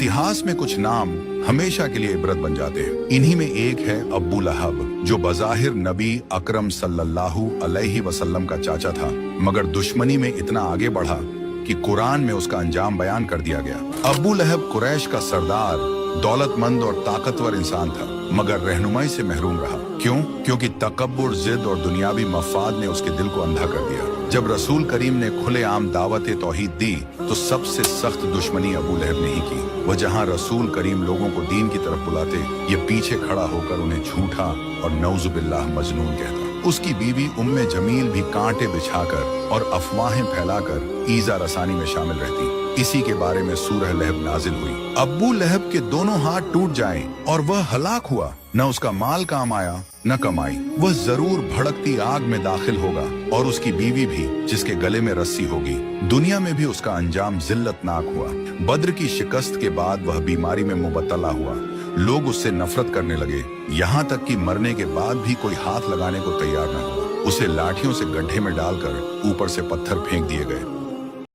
इतिहास में कुछ नाम हमेशा के लिए इबरत बन जाते हैं। इन्हीं में एक है अब्बू लहब, जो बज़ाहिर नबी अकरम सल्लल्लाहु अलैहि वसल्लम का चाचा था, मगर दुश्मनी में इतना आगे बढ़ा कि कुरान में उसका अंजाम बयान कर दिया गया। अब्बू लहब कुरैश का सरदार, दौलतमंद और ताकतवर इंसान था, मगर रहनुमाई से महरूम रहा। क्यों? क्योंकि तकब्बुर, जिद और दुनियावी मफाद ने उसके दिल को अंधा कर दिया। जब रसूल करीम ने खुलेआम दावत तौहीद दी तो सबसे सख्त दुश्मनी अबू लहब ने ही की। वह जहां रसूल करीम लोगों को दीन की तरफ बुलाते, ये पीछे खड़ा होकर उन्हें झूठा और नौजुबिल्लाह मजनून कहता। उसकी बीवी उम्मे जमील भी कांटे बिछाकर और अफवाहें फैलाकर ईजा रसानी में शामिल रहती। इसी के बारे में सूरह लहब नाजिल हुई। अब्बू लहब के दोनों हाथ टूट जाएं और वह हलाक हुआ, न उसका माल काम आया न कमाई। वह जरूर भड़कती आग में दाखिल होगा और उसकी बीवी भी, जिसके गले में रस्सी होगी। दुनिया में भी उसका अंजाम जिल्लतनाक हुआ। बद्र की शिकस्त के बाद वह बीमारी में मुबतला हुआ। लोग उससे नफरत करने लगे, यहाँ तक कि मरने के बाद भी कोई हाथ लगाने को तैयार न हुआ। उसे लाठियों से गड्ढे में डालकर ऊपर से पत्थर फेंक दिए गए।